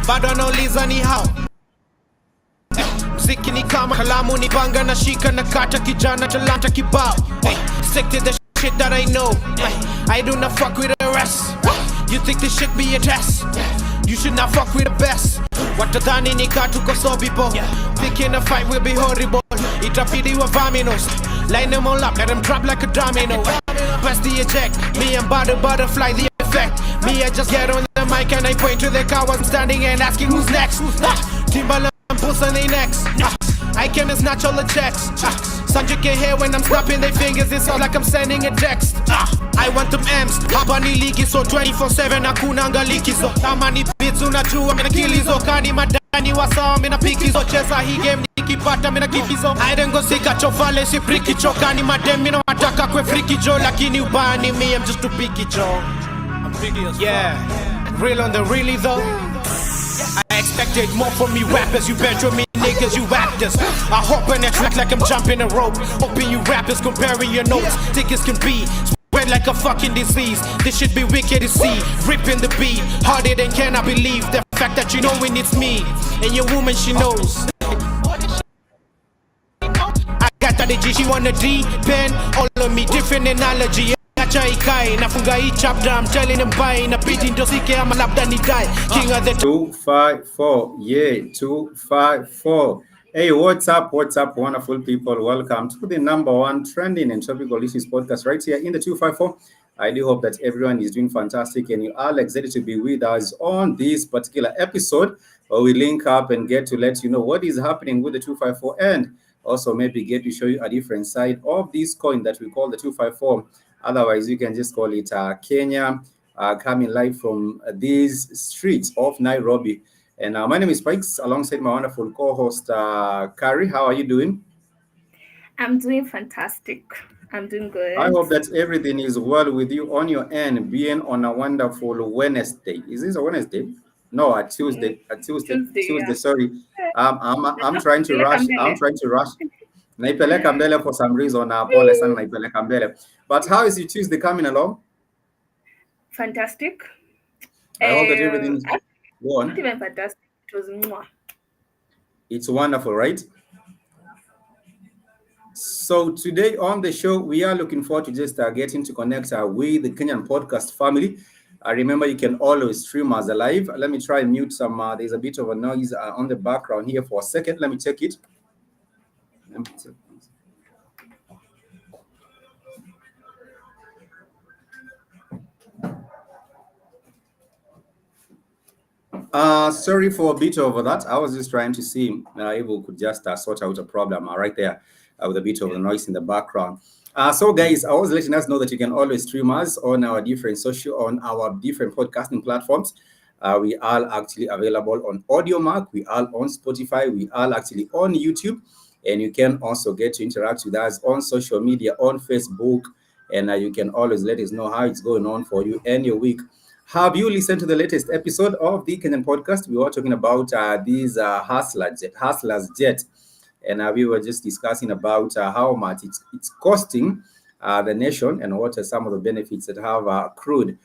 bado nauliza ni how. Mziki ni kama kalamu ni banga na shika na kata kijana talanta kibao. Stick to the shit that I know. I do not fuck with the rest. You think this shit be a test? You should not fuck with the best. Watadhani ni katu kosobibo. Picking a fight will be horrible. Itabidi wa vaminos. Line them all up, let them drop like a domino. Press the eject, me and butterfly the effect. Me, I just get on the mic and I point to the car while I'm standing and asking who's next. Timbaland pulls on their necks. I came and snatch all the checks. Sanjay can hear when I'm snapping their fingers. It's all like I'm sending a text. I want them M's. Hapa ni ligi so 24/7 hakunanga likizo. Kama ni beats unajua mina kilizo. Kani madani wasawa mina pikizo. Cheza hii game nikipata mina kikizo. I don't go sika chofale si priki cho. Kani madem mina wataka kwe friki jo. Lakini ubani me I'm just too picky jo. I'm picky as fuck. Yeah, real on the really though. I expected more from me rappers, you better me niggas, you actors. I hop on that track like I'm jumping a rope. Hoping you rappers comparing your notes. Thick as can be, spread like a fucking disease. This should be wicked to see, ripping the beat. Harder than can I believe the fact that you know when it's me. And your woman she knows. I got that G, she wanna D-pen. All of me, different analogy. Nafunga hii chapter, I'm telling them bye. Napiti ndo sike ama labda ni die. King of the 254, yeah, 254. Hey, what's up, wonderful people? Welcome to the #1 trending and topical issues podcast right here in the 254. I do hope that everyone is doing fantastic and you are excited to be with us on this particular episode where we link up and get to let you know what is happening with the 254 and also maybe get to show you a different side of this coin that we call the 254. Otherwise, you can just call it Kenya, coming live from these streets of Nairobi. And my name is Pikes, alongside my wonderful co-host, Kari. How are you doing? I'm doing fantastic. I'm doing good. I hope that everything is well with you on your end, being on a wonderful Wednesday. Is this a Wednesday? No, a Tuesday. Tuesday. Yeah. Sorry, I'm trying to rush. Naipeleka mbele for some reason. Pole sana naipeleka mbele. But how is your Tuesday coming along? Fantastic. I hope that everything is not even fantastic. It was mwah. It's wonderful, right? So today on the show, we are looking forward to just getting to connect with the Kenyan podcast family. Remember, you can always stream us live. Let me try and mute some. There's a bit of a noise on the background here for a second. Let me check it. Sorry for a bit of that. I was just trying to see if we could just sort out a problem right there with a bit of the noise in the background. So guys, I was letting us know that you can always stream us on our different podcasting platforms. We are actually available on AudioMark, we are on Spotify, we are actually on YouTube, and you can also get to interact with us on social media, on Facebook, and you can always let us know how it's going on for you and your week. Have you listened to the latest episode of the Kenyan podcast? We were talking about these Hustlers Jet, and we were just discussing about how much it's costing the nation and what are some of the benefits that have accrued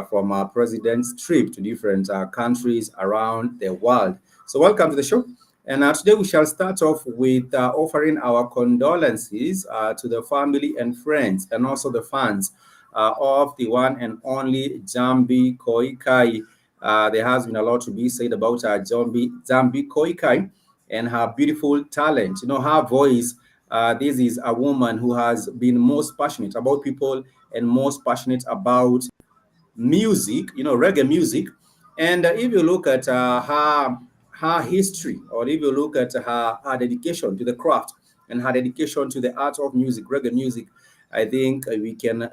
from our president's trip to different countries around the world. So welcome to the show. And today we shall start off with offering our condolences to the family and friends and also the fans of the one and only Jambi Koikai. There has been a lot to be said about Jambi Koikai and her beautiful talent. You know, her voice. This is a woman who has been most passionate about people and most passionate about music, you know, reggae music. And if you look at her history, or if you look at her dedication to the craft and her dedication to the art of music, reggae music, I think we do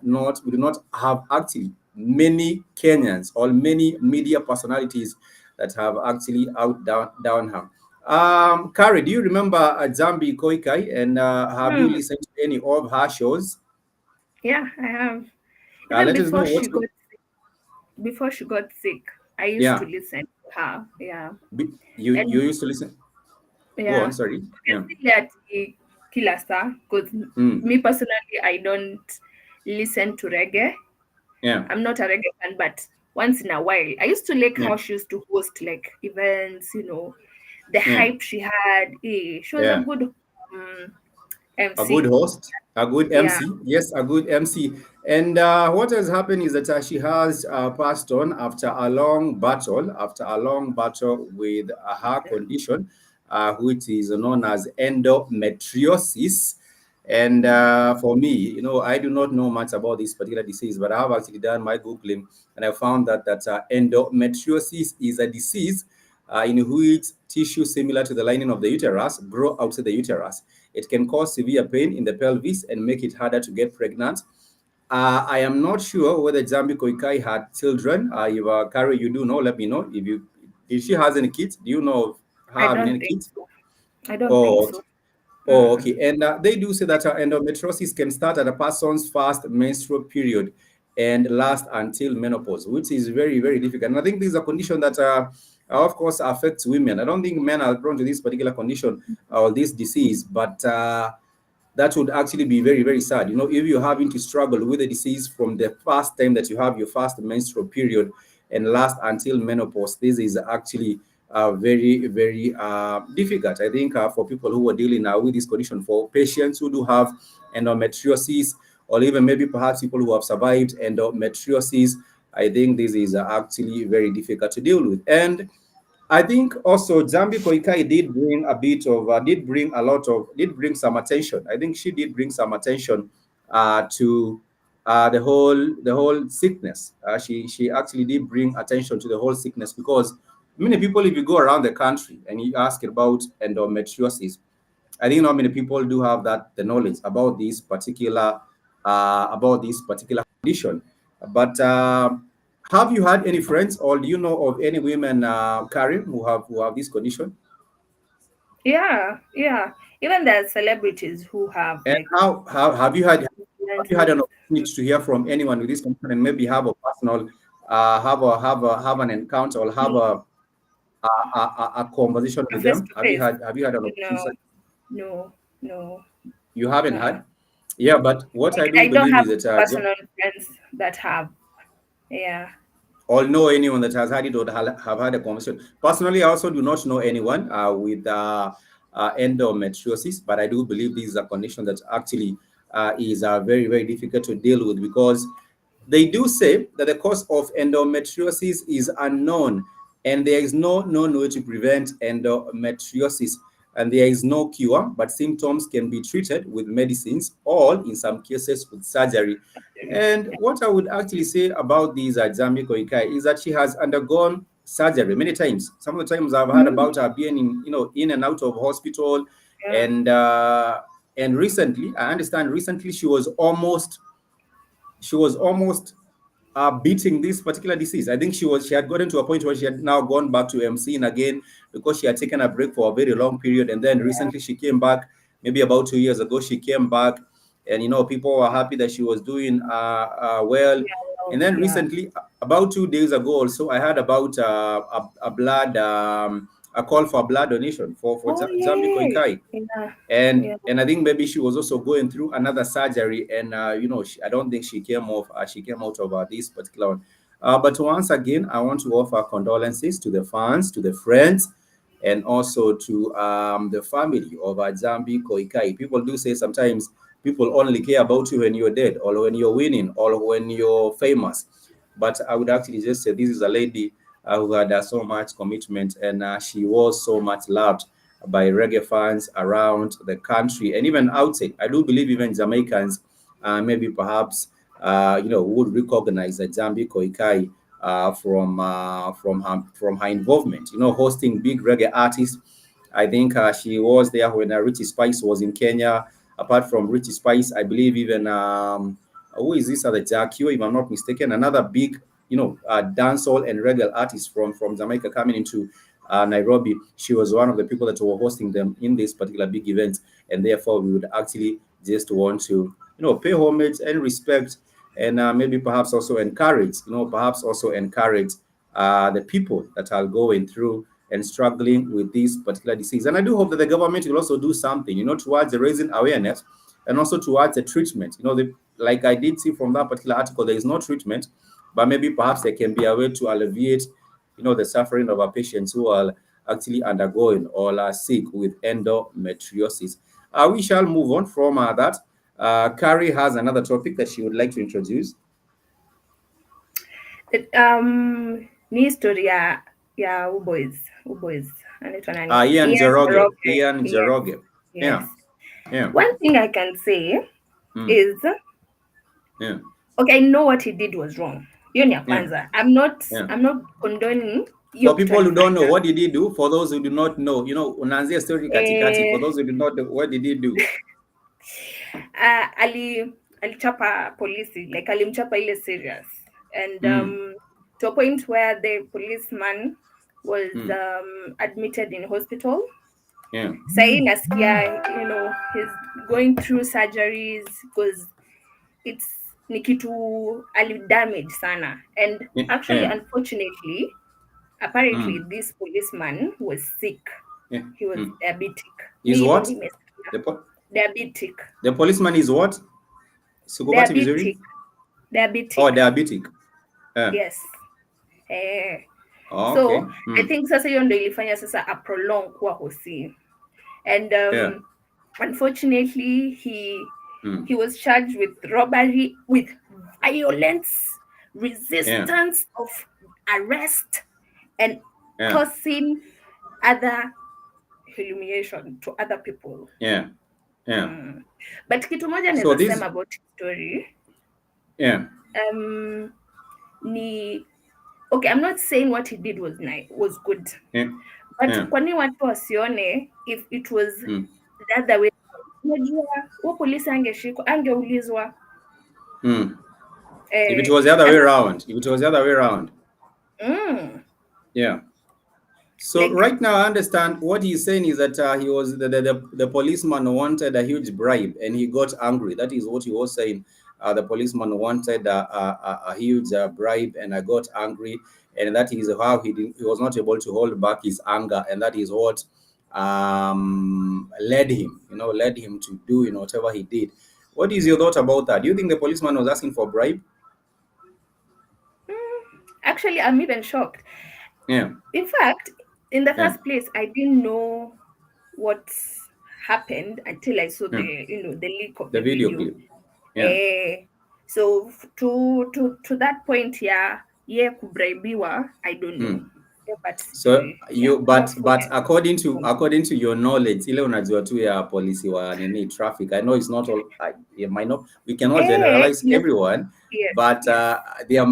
not have actually many Kenyans or many media personalities that have actually outdone her. Kari, do you remember Jambi Koikai, and have you listened to any of her shows? Yeah, I have. Before she got sick, I used to listen to her. Yeah. You used to listen? Yeah. Go on, sorry. Yeah. Because me personally, I don't listen to reggae. Yeah. I'm not a reggae fan, but once in a while. I used to like Yeah. how she used to host like events, the Yeah. hype she had. She was a Yeah. good A good MC. host, a good Yeah. MC. Yes, a good MC. And what has happened is that she has passed on after a long battle, with her condition, which is known as endometriosis. And for me, I do not know much about this particular disease, but I have actually done my Googling and I found that endometriosis is a disease in which tissue similar to the lining of the uterus grow outside the uterus. It can cause severe pain in the pelvis and make it harder to get pregnant. I am not sure whether Jambi Koikai had children. If Carrie, you do know, let me know. If she has any kids, do you know of her I having don't any think kids? so. I don't think Oh, so. oh, Mm. okay. And they do say that endometriosis can start at a person's first menstrual period and last until menopause, which is very, very difficult. And I think this is a condition that, of course, affects women. I don't think men are prone to this particular condition or this disease, but that would actually be very, very sad. If you're having to struggle with the disease from the first time that you have your first menstrual period and last until menopause, this is actually very, very difficult. I think for people who are dealing with this condition, for patients who do have endometriosis, or even maybe perhaps people who have survived endometriosis, I think this is actually very difficult to deal with. And I think also Zambi Koikai did bring a bit of, did bring some attention. I think she did bring some attention to the whole sickness. She actually did bring attention to the whole sickness because many people, if you go around the country and you ask about endometriosis, I think not many people do have the knowledge about this particular condition. But have you had any friends, or do you know of any women, Karim, who have this condition? Yeah, yeah. Even there's celebrities who have And like how have you had an influencers. opportunity to hear from anyone with this condition and maybe have a personal have an encounter or have a conversation with Face them? to Have you face. had have you had an No, opportunity? no, no. You haven't Uh-uh. had? Yeah, but what I Like, do I don't believe have is that personal friends that have. Yeah. or know anyone that has had it or have had a conversation. Personally, I also do not know anyone with endometriosis, but I do believe this is a condition that actually is very, very difficult to deal with because they do say that the cause of endometriosis is unknown and there is no known way to prevent endometriosis. And there is no cure, but symptoms can be treated with medicines or, in some cases, with surgery. And what I would actually say about this Jambi Koikai is that she has undergone surgery many times. Some of the times I've heard Mm, about her being in and out of hospital, yeah. and recently, I understand recently she was almost beating this particular disease. I think she had gotten to a point where she had now gone back to MCing again because she had taken a break for a very long period, and then recently she came back. Maybe about 2 years ago, she came back, and people were happy that she was doing well. Yeah. And Well, then yeah. recently, about 2 days ago, also I heard about a blood a call for blood donation for Oh, Zambi yeah. Koikai, Yeah. and Yeah. and I think maybe she was also going through another surgery, and I don't think she came out of this particular one. But once again, I want to offer condolences to the fans, to the friends, and also to the family of Zambi Koikai. People do say sometimes people only care about you when you're dead, or when you're winning, or when you're famous. But I would actually just say this is a lady who had so much commitment, and she was so much loved by reggae fans around the country and even outside. I do believe even Jamaicans, maybe perhaps, would recognize that Jambi Koikai from her involvement, hosting big reggae artists. I think she was there when Richie Spice was in Kenya. Apart from Richie Spice, I believe even who is this other Jackie, if I'm not mistaken, another big, dancehall and reggae artist from Jamaica coming into Nairobi. She was one of the people that were hosting them in this particular big event, and therefore we would actually just want to, pay homage and respect, and maybe perhaps also encourage the people that are going through and struggling with this particular disease. And I do hope that the government will also do something, towards raising awareness and also towards the treatment. Like I did see from that particular article, there is no treatment, but maybe perhaps there can be a way to alleviate, the suffering of our patients who are actually undergoing or are sick with endometriosis. We shall move on from that. Carrie has another topic that she would like to introduce. Ni historia ya uboys anaitwa nani? Ian Ian Jeroge. Njoroge. Ian Yes, Jeroge. yes. Yeah. Yeah. One thing I can say Mm. is, Yeah. okay, I know what he did was wrong. Hiyo ni ya Yeah. kwanza. I'm not Yeah. condoning For hiyo people who don't know, alifanya. what did he do? For those who do not know, unaanzia story katikati. For those who do not know, what did he do? Alichapa polisi, like alimchapa ile serious, and to a point where the policeman was admitted in hospital. Yeah. Sahi nasikia, he's going through surgeries because it's ni kitu alidamage sana, and actually, Yeah. unfortunately, apparently this policeman was sick. Yeah. He was diabetic. Is Mi what? hivyo nimesikia. The Diabetic. The policeman is what? Sikupati vizuri? Diabetic. Oh, diabetic. Yeah. Yes. Oh, So, okay. I think sasa hiyo ndio ilifanya sasa a prolong kuwa hosi. And unfortunately, he was charged with robbery, with violence, resistance of arrest, and causing other humiliation to other people. Yeah. Yeah. But kitu moja naweza sema about his story. Yeah. Okay, I'm not saying what he did was good. Yeah. But kwani watu wasione if it was the other way. Unajua, huo polisi angeulizwa. If it was the other way around. Yeah. So like, right now, I understand what he's saying is that he was the policeman wanted a huge bribe and he got angry. That is what he was saying. The policeman wanted a huge bribe and I got angry, and that is how he was not able to hold back his anger, and that is what led him to do whatever he did. What is your thought about that? Do you think the policeman was asking for a bribe? Actually, I'm even shocked. Yeah. In fact, in the first place, I didn't know what happened until I saw the leak of the video clip. Yeah. So to that point, kubraibiwa, I don't know. Yeah, but so but according to your knowledge, ile unajua tu ya policy wa nini traffic, I know it's not all, it might not, we cannot generalize everyone, but there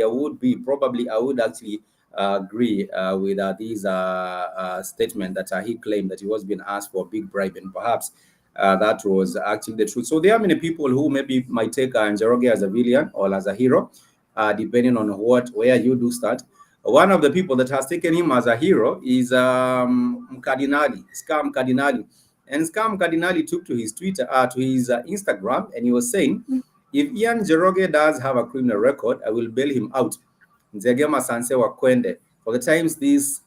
would be probably, I would actually agree with these statement that he claimed that he was being asked for a big bribe, and perhaps that was actually the truth. So there are many people who maybe might take Njoroge as a villain or as a hero, depending on where you do start. One of the people that has taken him as a hero is Mkardinali, Scam Cardinali. And Scam Cardinali took to his Twitter, to his Instagram, and he was saying, if Ian Njoroge does have a criminal record, I will bail him out. Nzegema Sanse Wakwende. For the times these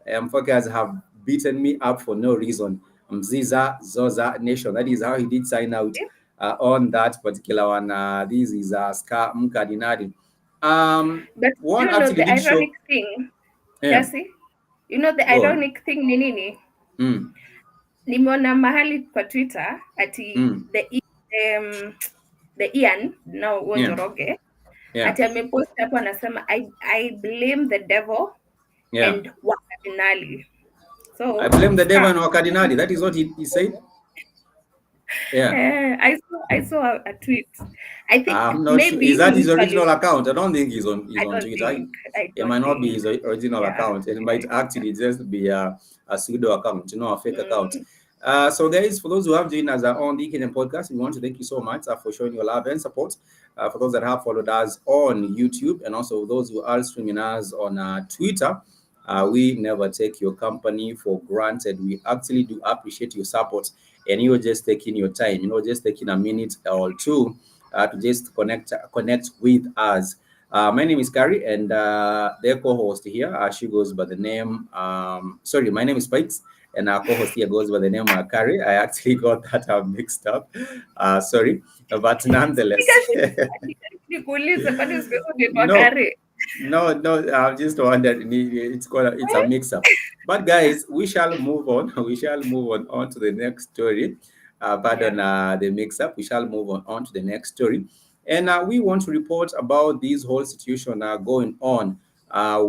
fuckers have beaten me up for no reason. Mziza Zoza Nation. That is how he did sign out on that particular one. This is Scam Cardinali. But one the ironic thing, Jesse, the ironic thing ni nini? Nimeona mahali kwa Twitter ati the Ian now Njoroge ati amepost hapo anasema I blame the devil and Wakardinali. So I blame the devil and Wakardinali. That is what he said. Yeah. I saw a tweet. I think I'm not maybe sure. Is that his original account? I don't think he's on Twitter. It might not be his original account. It might actually just be a pseudo account, a fake account. So guys, for those who have joined us on the Kenyan podcast, we want to thank you so much for showing your love and support. For those that have followed us on YouTube, and also those who are streaming us on Twitter, we never take your company for granted. We actually do appreciate your support, and you're just taking your time, just taking a minute or two to just connect with us. My name is Carrie, and their co-host here, she goes by the name, my name is Spikes, and our co-host here goes by the name of Kari. I actually got that mixed up. Sorry, but nonetheless. No, I'm just wondering. It's a mix-up. But guys, we shall move on. We shall move on to the next story. Pardon the mix-up. We shall move on to the next story. And we want to report about this whole situation going on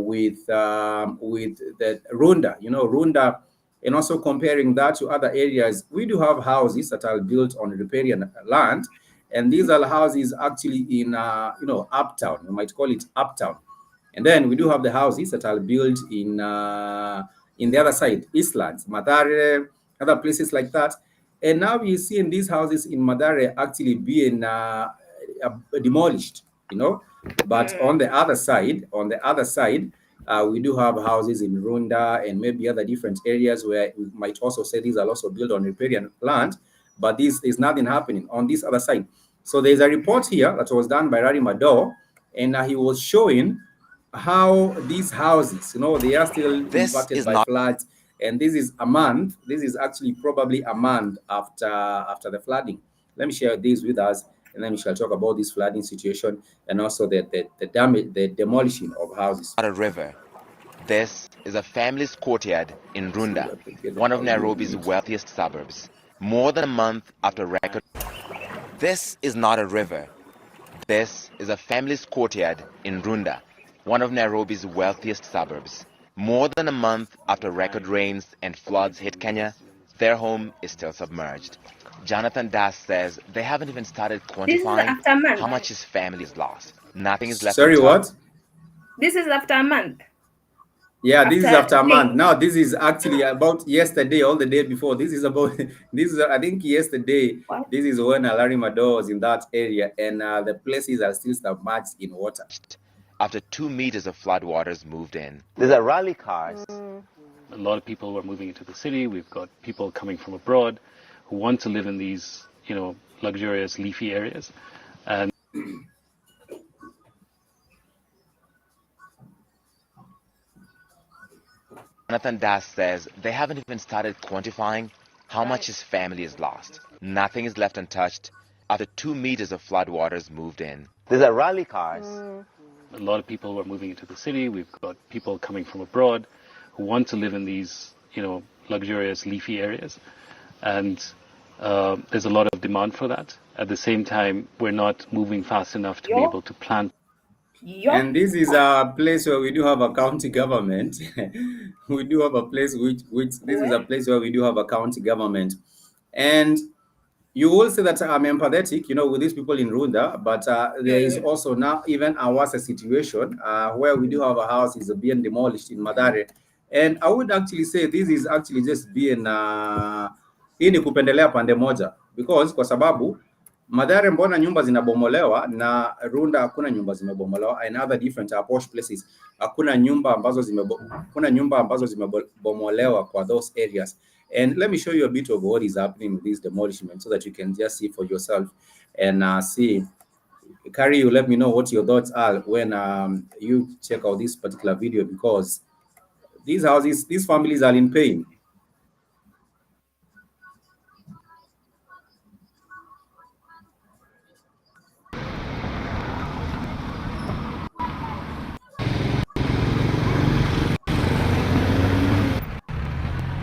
with the Runda. You know, Runda, and also comparing that to other areas. We do have houses that are built on riparian land, and these are houses actually in uptown. You might call it uptown. And then we do have the houses that are built in the other side, Eastlands, Madare, other places like that. And now we're seeing these houses in Madare actually being demolished, you know. But on the other side, we do have houses in Runda and maybe other different areas where we might also say these are also built on riparian land, but this is nothing happening on this other side. So there's a report here that was done by Rari Mado, and he was showing how these houses, you know, they are still impacted by floods. And this is a month. This is actually probably a month after the flooding. Let me share this with us, and then we shall talk about this flooding situation and also the damage, the demolishing of houses. Not a river. This is a family's courtyard in Runda, one of Nairobi's wealthiest suburbs. More than a month after record. This is not a river. This is a family's courtyard in Runda, one of Nairobi's wealthiest suburbs. More than a month after record rains and floods hit Kenya, their home is still submerged. Jonathan Das says they haven't even started quantifying how much his family has lost. Nothing is left. Sorry, what? This is after a month. Yeah, this is after a month. Now, this is actually about yesterday, all the day before. This is about, I think yesterday, what? This is when Larry Mado was in that area, and the places are still submerged in water. After 2 meters of floodwaters moved in. These are rally cars. A lot of people were moving into the city. We've got people coming from abroad who want to live in these, you know, luxurious leafy areas. And Jonathan Das says they haven't even started quantifying how much his family has lost. Nothing is left untouched after 2 meters of floodwaters moved in. These are rally cars. A lot of people were moving into the city. We've got people coming from abroad who want to live in these, you know, luxurious leafy areas. And there's a lot of demand for that. At the same time, we're not moving fast enough to be able to plant. And this is a place where we do have a county government. We do have a place this is a place where we do have a county government. And you will say that I'm empathetic, you know, with these people in Runda, but there is also now even a worse situation where we do have a house is being demolished in Madare. And I would actually say this is actually just being hii ni kupendelea pande moja, because kwa sababu Madare mbona nyumba zinabomolewa na Runda hakuna nyumba zimebomolewa, and other different posh places hakuna nyumba ambazo zimebomolewa kwa those areas. And let me show you a bit of what is happening with this demolishment so that you can just see for yourself and see. Kari, you let me know what your thoughts are when you check out this particular video, because these houses, these families are in pain.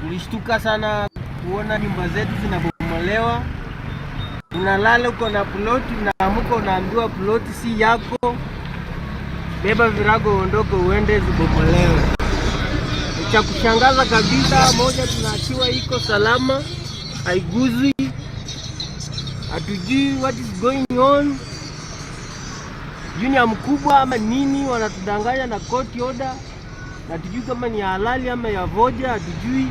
Tulishtuka sana kuona nyumba zetu zinabomolewa. Unalala uko na ploti, unaamuka unaambiwa ploti si yako. Beba virago ondoke uende zibomolewe. Cha kushangaza kabisa, moja tunaachiwa iko salama, haiguzwi. Hatujui what is going on. Junior mkubwa ama nini wanatudanganya na court order. Hatujui kama ni halali ama ya voja, hatujui.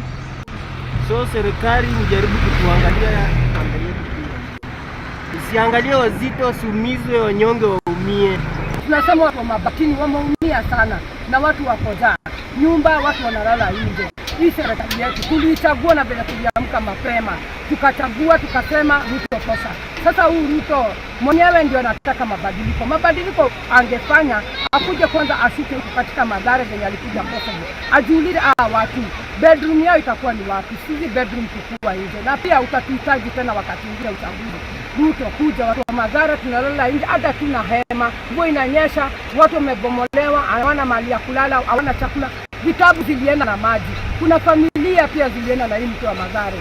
So serikali mjaribu kutuangalia pande yetu pia. Usiangalie wazito wasiumizwe, wanyonge waumie. Tunasema watu wa mabatini wameumia sana na watu wako njaa. Nyumba watu wanalala nje. Hii serikali yetu tulichagua na vile tuliamka mapema. Tukachagua tukasema Ruto tosha. Sasa huyu Ruto mwenyewe ndio anataka mabadiliko. Mabadiliko angefanya akuje kwanza ashuke huku katika Mathare venye alikuja Kosovo, ajiulize watu bedroom yao itakuwa ni wapi? Sisi bedroom tukua nje, na pia utatuhitaji tena wakati mwingine uchaguzi. Ruto kuja, watu wa Mathare tunalala nje, hata tuna hema, mvua inanyesha, watu wamebomolewa, hawana mali ya kulala, hawana chakula, vitabu zilienda na maji. Kuna familia pia zilienda na hii mto wa Mathare,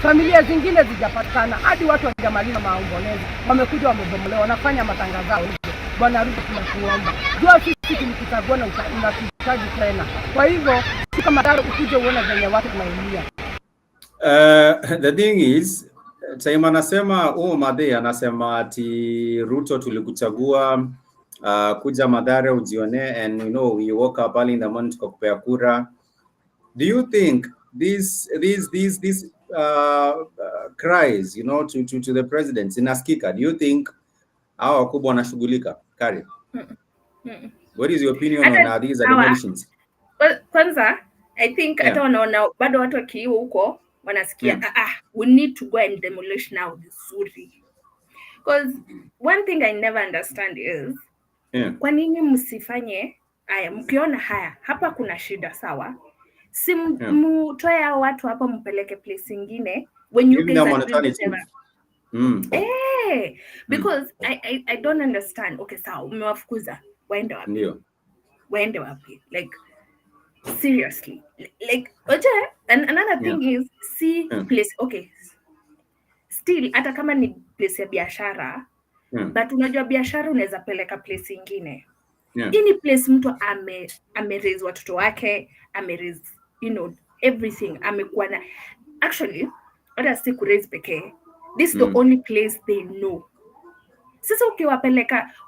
familia zingine zijapatikana, hadi watu wajamaliza maombolezo, wamekuja wamebomolewa, wanafanya matangazo yao nje. Bwana Ruto, tunakuomba, jua sisi tulikuchagua na unatuhitaji tena. Kwa hivyo sika Mathare ukuje uone venye watu tunaumia. The thing is, Taima anasema Madhe anasema ati Ruto tulikuchagua kuja Mathare ujione, and you know we woke up early in the morning tukakupea kura. Do you think these cries, you know, to the president inasikika? Do you think hawa wakubwa wanashughulika? Kari, what is your opinion on these demolitions? Kwanza I think hata wanaona bado watu wakiiwa huko wanasikia we need to go and demolish now vizuri, because one thing I never understand is kwa nini msifanye haya mkiona hapa kuna shida, sawa, si mtoe hao watu hapa mpeleke place nyingine when you guys because I don't understand. Okay, sawa, umewafukuza, waende wapi? Ndio, waende wapi? Like seriously, like and another thing is place, okay, still hata kama ni place ya biashara but unajua biashara unaweza peleka place nyingine. Hii ni place mtu raise watoto wake, raise, you know, everything, amekuwa na actually hata si ku raise pekee, this is the only place they know. Sasa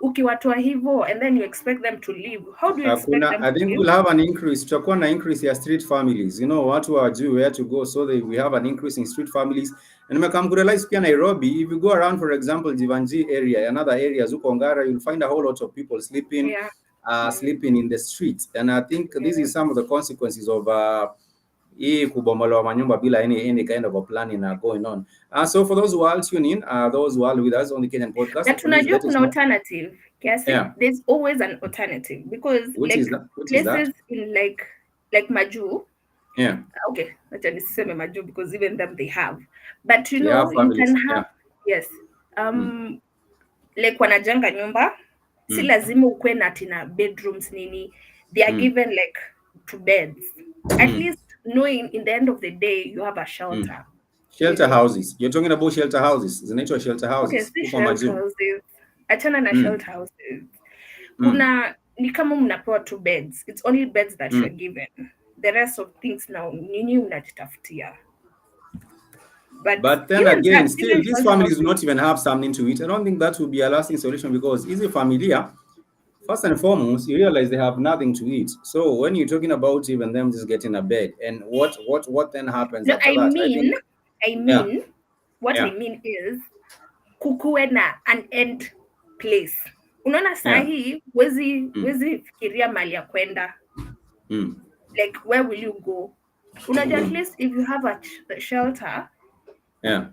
ukiwatoa hivyo and then you expect them to live, how do you expect them I think we'll have an increase, tutakuwa na increase ya street families, you know, watu wajui where to go, so we have an increase in street families. And nimekam kurealize pia Nairobi, if you go around, for example, Jivanji area and other areas huko Ngara, you'll find a whole lot of people sleeping sleeping in the streets, and I think this is some of the consequences of hii kubomolewa manyumba bila any kind of a planning going on. So for those who are tuning in, those who are with us on the Kenyan podcast, that tunajua kuna alternative. Yes, there's always an alternative, because places in like Maju. Okay, let's just say Maju, because even them they have. But you know, you can have like wanajenga nyumba, si lazima ukwe na tina bedrooms nini. They are given like 2 beds. At least knowing in the end of the day you have a shelter. Shelter houses. You're talking about shelter houses. Zinaitwa shelter houses. Okay, shelter houses. Achana na shelter houses. Kuna ni kama mnapewa 2 beds. It's only beds that you're given. The rest of things now nini unajitafutia. But then again, still these families do not even have something to eat. I don't think that would be a lasting solution, because easy familia, first and foremost, you realize they have nothing to eat. So when you're talking about even them just getting a bed, and what then happens after that? I mean is kukuwe na an end place. Unaona sahi wezi fikiria mali ya kwenda. Like where will you go? Unajua at least if you have a shelter,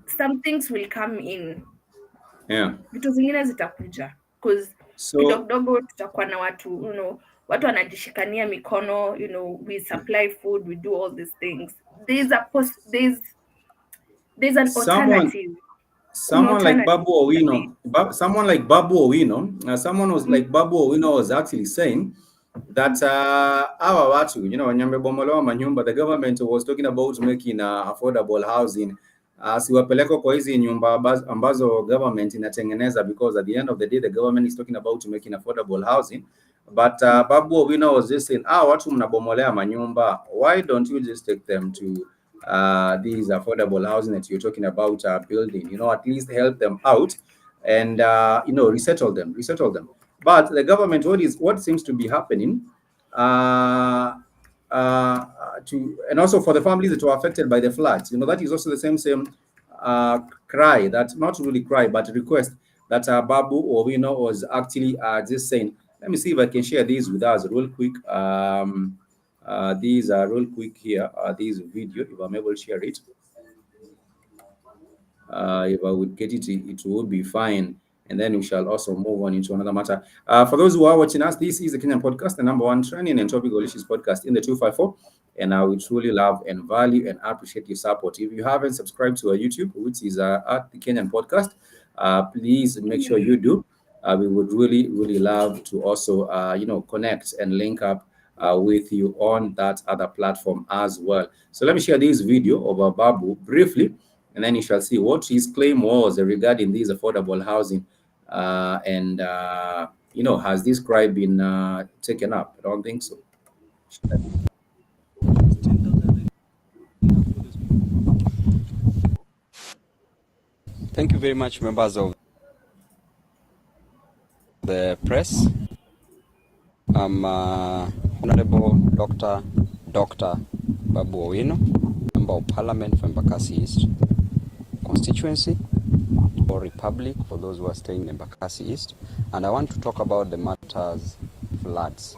some things will come in. Vitu zingine zitakuja, because kidogo tutakuwa na watu, you know, watu wanajishikania mikono, you know, we supply food, we do all these things. There's an alternative. Someone like Babu Owino, someone was like Babu Owino was actually saying that our watu, you know, wanyamebomolewa manyumba, the government was talking about making affordable housing. Siwapeleko kwa hizi nyumba ambazo government inatengeneza, because at the end of the day the government is talking about making affordable housing. But Babu Owino was just saying, watu mnabomolea manyumba, why don't you just take them to these affordable housing that you're talking about building, you know, at least help them out and you know, resettle them. But the government, what seems to be happening and also for the families that were affected by the floods, you know, that is also the same cry, that not really cry but request that Babu Owino was actually just saying. Let me see if I can share these with us real quick. These are real quick here. This video, if I'm able to share it. If I would get it, it would be fine. and then we shall also move on into another matter. For those who are watching us, this is the Kenyan podcast, the number one trending and topical issues podcast in the 254. And we truly love and value and appreciate your support. If you haven't subscribed to our YouTube, which is at the Kenyan podcast, please make sure you do. We would really, really love to also, connect and link up with you on that other platform as well. So let me share this video of Babu briefly, and then you shall see what his claim was regarding this affordable housing. Has this cry been taken up? I don't think so. Thank you very much, members of the press. I'm Honorable Dr. Babu Owino, Member of Parliament for Embakasi East constituency, or Republic for those who are staying in Embakasi East. And I want to talk about the matters floods.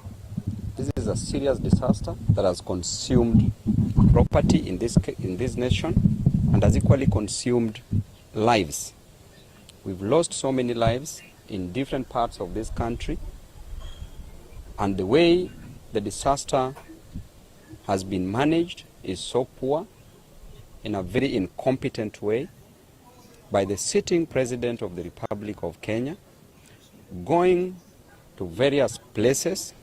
This is a serious disaster that has consumed property in this nation and has equally consumed lives. We've lost so many lives in different parts of this country, and the way the disaster has been managed is so poor, in a very incompetent way, by the sitting President of the Republic of Kenya, going to various places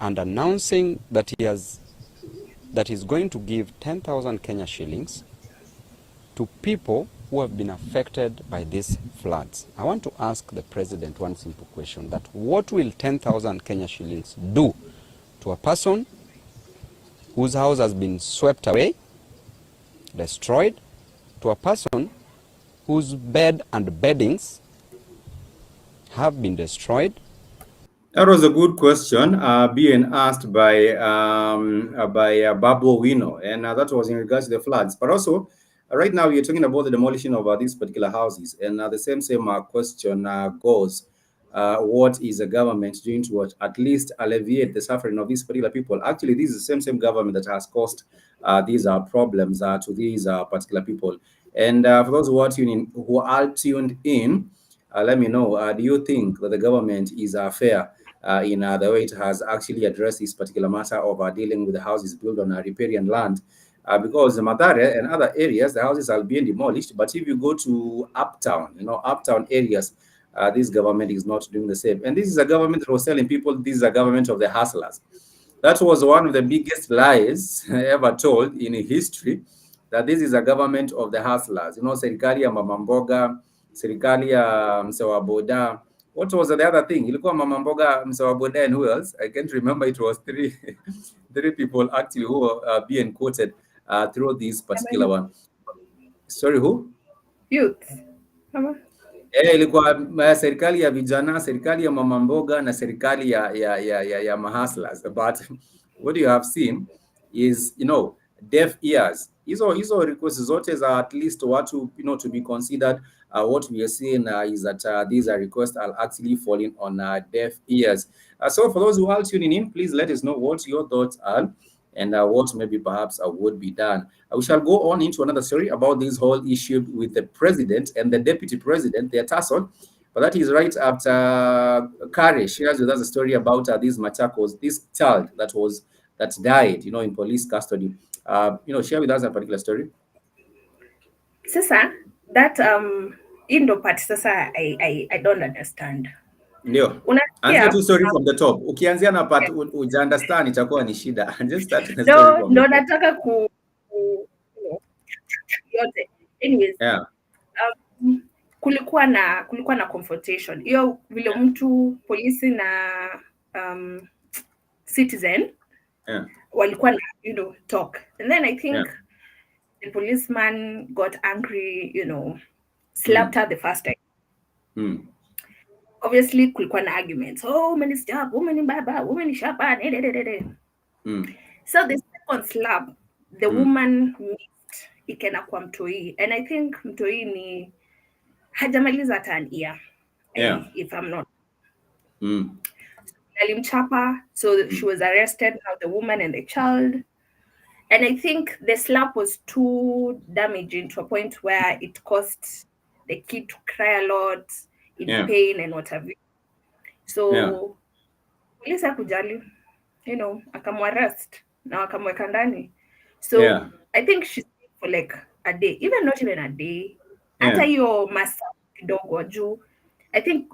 and announcing that he's going to give 10,000 Kenya shillings to people who have been affected by these floods. I want to ask the President one simple question, that what will 10,000 Kenya shillings do to a person whose house has been swept away, destroyed, to a person whose bed and beddings have been destroyed? That was a good question being asked by Babu Owino, and that was in regards to the floods. But also, right now, you're talking about the demolition of these particular houses, and the same question goes: what is the government doing to at least alleviate the suffering of these particular people? Actually, this is the same government that has caused these problems to these particular people. And for those who are tuned in, let me know: do you think that the government is fair in the way it has actually addressed this particular matter of dealing with the houses built on riparian land? Because the Mathare and other areas, the houses are being demolished. But if you go to uptown areas, this government is not doing the same. And this is a government that was telling people this is a government of the hustlers. That was one of the biggest lies ever told in history, that this is a government of the hustlers. Serikali ya mama mboga, serikali ya msewa boda. What was the other thing? Ilikuwa mama mboga, msewa boda, and who else? I can't remember. It was three people actually who were being quoted through this particular one. Sorry, who? Youth. Ilikuwa serikali ya vijana, serikali ya mama mboga na serikali ya mahustlers. But what you have seen is, deaf ears. Hizo requests zote za at least watu, to be considered. What we are seeing is that these requests are actually falling on deaf ears. So for those who are tuning in, please let us know what your thoughts are and what maybe perhaps would be done. We shall go on into another story about this whole issue with the president and the deputy president, their tussle. But that is right after Kare shares with us a story about this Machakos, this child that died, in police custody. Share with us a particular story. Sasa, that Indo part, sasa, I don't understand. Ndio. Anza tu story from the top. Ukianzia na part uja understand itakuwa ni shida. Just start the story from no, nataka yote. Anyways. Yeah. Kulikuwa na confrontation. Hiyo vile mtu polisi na citizen walikuwa na talk. And then I think the policeman got angry, slapped her the first time. Obviously kulikuwa na arguments. Oh, woman is job, woman in baba, woman is sharp. So the second slap, the woman missed ikena kwa mtoi. And I think mtoi ni hajamaliza hata an year. If I'm not. Alimchapa, so she was arrested, now the woman and the child. And I think the slap was too damaging to a point where it caused the kid to cry a lot in pain and what have you. So polisi hakujali, akamwarrest na wakamweka ndani. So I think she's for like a day, even not even a day. Hata hiyo masaa kidogo juu I think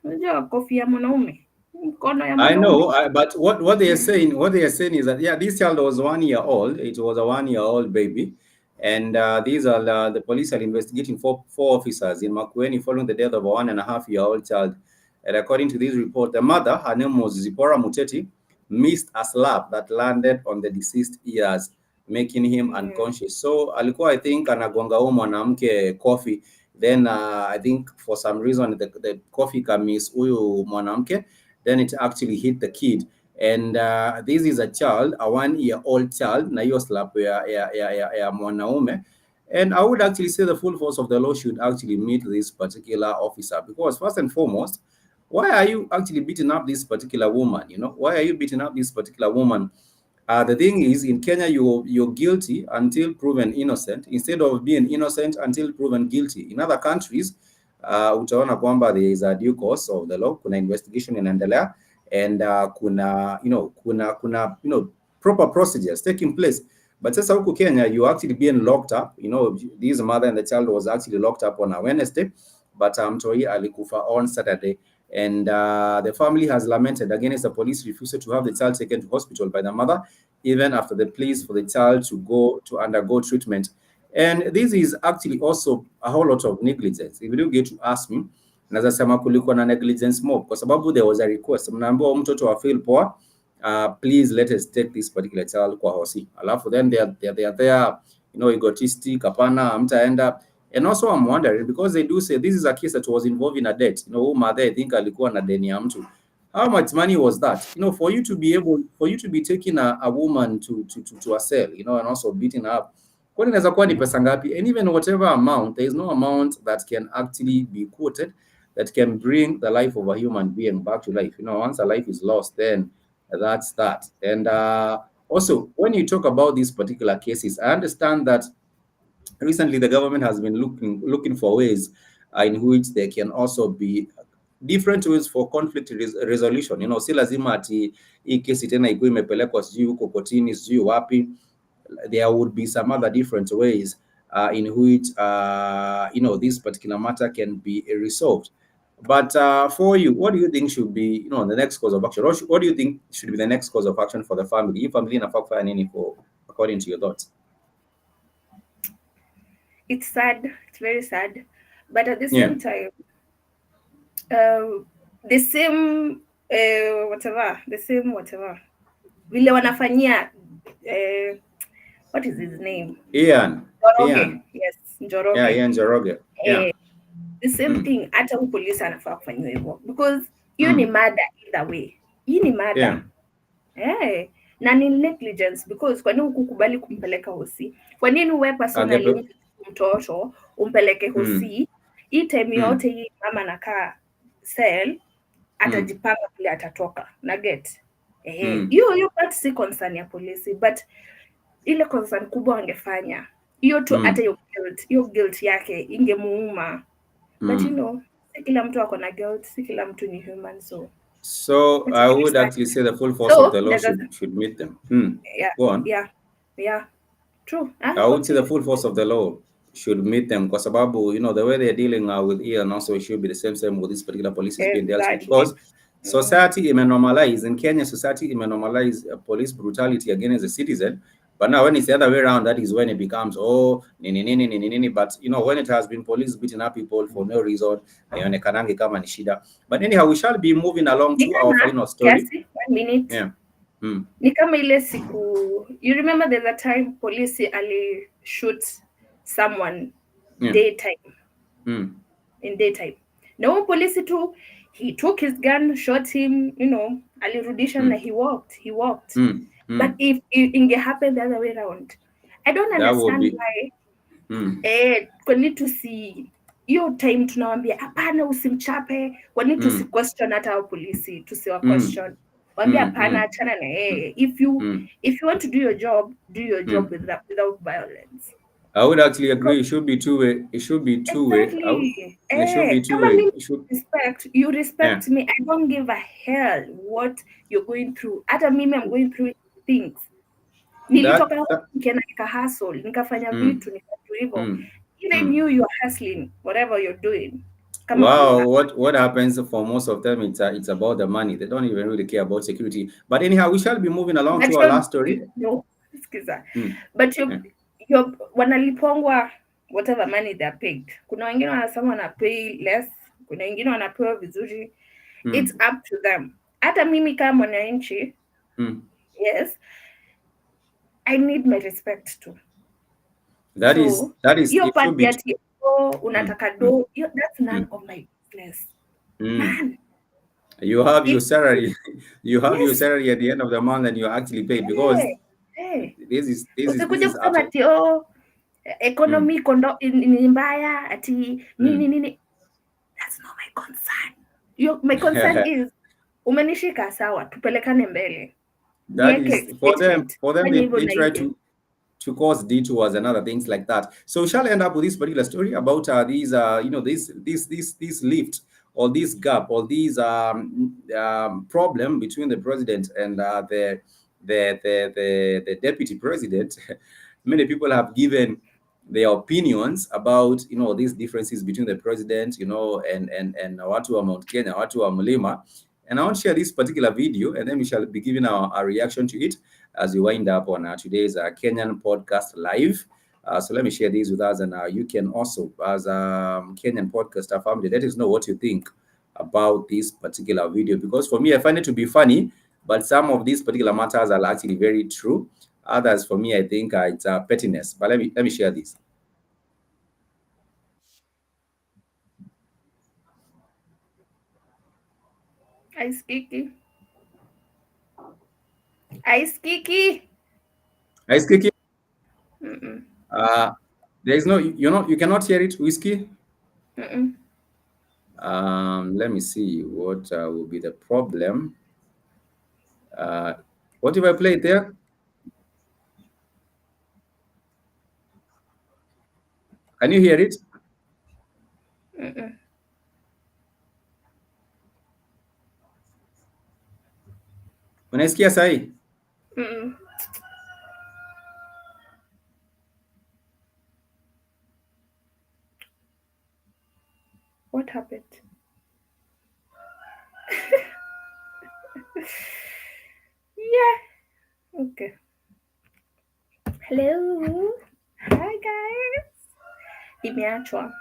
unajua kofi ya mwanaume mkono ya mwanaume. I know, but what they are saying is that this child was 1 year old. It was a 1 year old baby, and these are the police are investigating four officers in Makueni following the death of a 1.5 year old child. And according to this report, the mother, her name was Zipporah Muteti, missed a slap that landed on the deceased ears, making him unconscious. So alikuwa, I think, anagonga huyo mwanamke coffee. Then I think for some reason the coffee miss huyu mwanamke. Then it actually hit the kid. And this is a child, a 1 year old child, na hiyo slap ya mwanaume. And I would actually say the full force of the law should actually meet this particular officer, because first and foremost, why are you actually beating up this particular woman? Why are you beating up this particular woman? The thing is, in Kenya, you're guilty until proven innocent, instead of being innocent until proven guilty. In other countries, utaona kwamba there is a due course of the law, kuna investigation inaendelea, and kuna proper procedures taking place. But sasa huku Kenya, you actually being locked up. This mother and the child was actually locked up on a Wednesday, but mtoi alikufa on Saturday. And the family has lamented against the police refusal to have the child taken to hospital by the mother, even after the pleas for the child to undergo treatment. And this is actually also a whole lot of negligence. If you get to ask me, naweza sema kulikuwa na negligence more, kwa sababu there was a request. Mnaambiwa mtoto wa feel poor, please let us take this particular child kwa hosi. Alafu then they are there, egotistic, hapana, mtaenda. And also I'm wondering, because they do say this is a case that was involving a debt. Mother, I think alikuwa na deni ya mtu. How much money was that? For you to be taking a woman to a cell, and also beating her up. Kwani inaweza kuwa ni pesa ngapi? And even whatever amount, there is no amount that can actually be quoted that can bring the life of a human being back to life. Once a life is lost, then that's that. And also, when you talk about these particular cases, I understand that recently the government has been looking for ways in which there can also be different ways for conflict resolution. Si lazima ati hii kesi tena ikuwe imepelekwa sijui huko kotini sijui wapi. There would be some other different ways in which this particular matter can be resolved. But for you, what do you think should be the next course of action? What do you think should be the next course of action for the family? If family inafaa kufanya nini according to your thoughts? It's sad. It's very sad. But at the same time, the same whatever. Vile wanafanyia what is his name? Ian. Yes, Njoroge. Yeah, Ian Njoroge. The same thing, hata polisi anafaa kufanywa hivyo, because hiyo ni murder either way. Hii ni murder. Na ni negligence, because kwa nini ukukubali kumpeleka hosi? Kwa nini wewe personally mtoto umpeleke hosi? Hii time yote hii mama anakaa cell, atajipanga vile atatoka na get. Hiyo part si concern ya polisi, but ile concern kubwa wangefanya hiyo tu, hata hiyo guilt yake ingemuuma. But si kila mtu ako na guilt, si kila mtu ni human, so I would actually say the full force of the law should meet them. Go on. Yeah, true. I would say the full force of the law should meet them, kwa sababu the way they're dealing with Ian also should be the same with this particular police is being dealt with, because society normalize in Kenya. Society normalize police brutality against the citizen. But now when it's the other way around, that is when it becomes nini. But when it has been police beating up people for no reason, haionekanangi kama ni shida. But anyhow, we shall be moving along to our final story. Yes, 1 minute. Ni kama ile siku, you remember there's a time police ali shoot someone daytime. In daytime. No police too, he took his gun, shot him, alirudisha na he walked. But if it happen the other way around, I don't understand why. Kwa nini tusi hiyo time tunawambia hapana usimchape, kwa nini tusi question hata hao polisi, tusiwa question. Wambia hapana, achana na if you want to do your job without violence. I would actually agree. It should be two-way. It should be two-way. Exactly. It should be Kama two-way. mimi It should. respect, you Yeah. respect me. I don't give a hell what you're going through. Hata mimi I'm going through things. Nilitoka huko That. nikaenda hustle, nikafanya Mm, vitu, nikafanya hivyo. mm, Even mm. you're hustling, whatever you're doing. Kama Wow, kuna what happens for most of them? It's about the money. They don't even really care about security. But anyhow, we shall be moving along but to our last story. no, sikiza. Mm, But yeah. you're wanalipongwa whatever money they're paid. Kuna wengine wanasema wanapay less, kuna wengine wanapewa vizuri. It's up to them. Hata mimi kama mwananchi, yes, I need my respect too. That is Hiyo it part should be. ya unataka that's none of my business. Man, You have your It's- salary. You have your Yes. salary at the end of the month, and you're actually paid because this usikuja is kusema ati economy ni mbaya ati nini. That's not my concern. My concern is umenishika sawa, tupelekane mbele. that is for them. They try to to cause detours and other things like that. So we shall end up with this particular story about these this lift or this gap or these problem between the president and the deputy president. Many people have given their opinions about these differences between the president and watu wa Mount Kenya, watu wa Mlima. And I want to share this particular video, and then we shall be giving our reaction to it as we wind up on today's Kenyan podcast live. So let me share these with us, and you can also, as a Kenyan podcaster family, let us know what you think about this particular video. Because for me, I find it to be funny, but some of these particular matters are actually very true. Others, for me, I think it's pettiness. But let me share this. Aiskiki. Ice Kiki. There is no, you cannot hear it, Whiskey. Let me see what will be the problem. What if I play it there? Can you hear it? Unasikia sahi? What happened? Yeah. Okay. Hello. Hi guys. Imeachwa.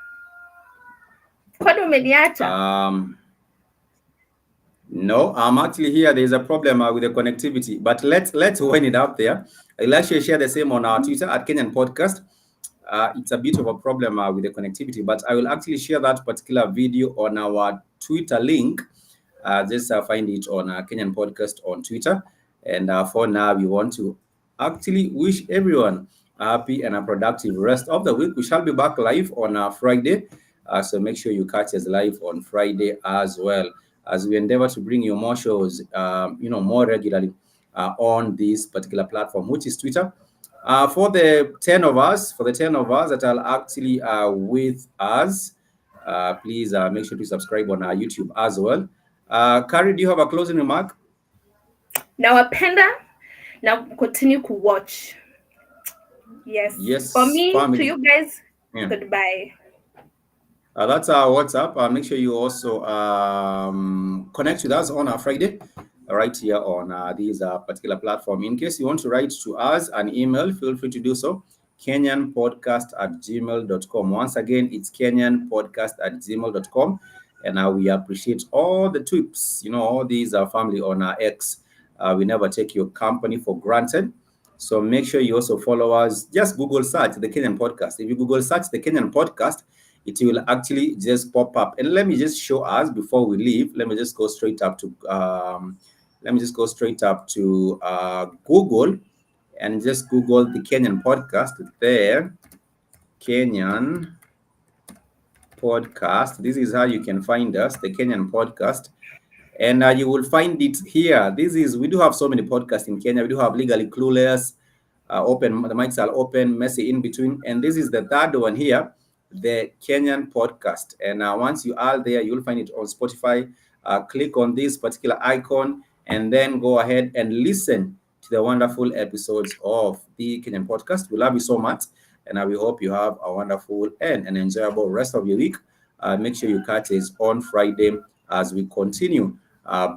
Kwani umeniacha? No, I'm actually here. There's a problem with the connectivity, but let's wind it up there. I'll actually share the same on our Twitter at Kenyan Podcast. It's a bit of a problem with the connectivity, but I will actually share that particular video on our Twitter link. Just find it on Kenyan Podcast on Twitter. And for now, we want to actually wish everyone a happy and a productive rest of the week. We shall be back live on Friday. So make sure you catch us live on Friday as well, as we endeavor to bring you more shows, more regularly on this particular platform, which is Twitter. For the 10 of us that are actually with us, please make sure to subscribe on our YouTube as well. Carrie, do you have a closing remark? Nawapenda. Now continue to watch. Yes. For me, family. To you guys, goodbye. That's our WhatsApp. Make sure you also connect with us on our Friday, right here on this particular platform. In case you want to write to us an email, feel free to do so. kenyanpodcast@gmail.com. Once again, it's kenyanpodcast@gmail.com. And we appreciate all the tips. All these are family on our X. We never take your company for granted. So make sure you also follow us. Just Google search the Kenyan Podcast. If you Google search the Kenyan Podcast, it will actually just pop up. And let me just show us before we leave. Let me just go straight up to Google and just Google the Kenyan Podcast there. Kenyan Podcast. This is how you can find us, the Kenyan Podcast. And you will find it here. We do have so many podcasts in Kenya. We do have Legally Clueless. open. The mics are open, messy in between. And this is the third one here, the Kenyan podcast. And once you are there, you'll find it on Spotify. Click on this particular icon and then go ahead and listen to the wonderful episodes of the Kenyan podcast. We love you so much, and we hope you have a wonderful and an enjoyable rest of your week. Make sure you catch us on Friday as we continue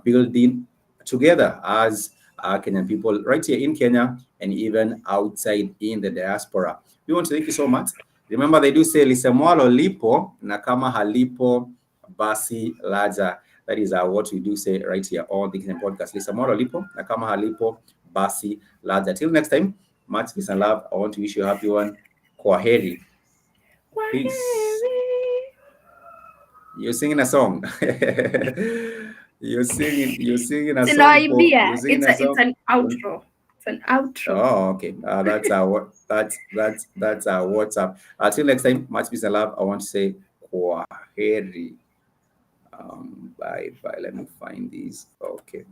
building together as Kenyan people right here in Kenya and even outside in the diaspora. We want to thank you so much. Remember, they do say lisemwalo lipo na kama halipo basi laja. That is what we do say right here on the Kenyan podcast. Lisemwalo lipo na kama halipo basi laja. Till next time, much peace and love. I want to wish you a happy one. Kwaheri. Peace. You're singing a song. You're singing a song. It's an outro. It's an outro. Oh, okay. That's our WhatsApp. Until next time, much peace and love. I want to say kwaheri. Bye. Let me find these. Okay.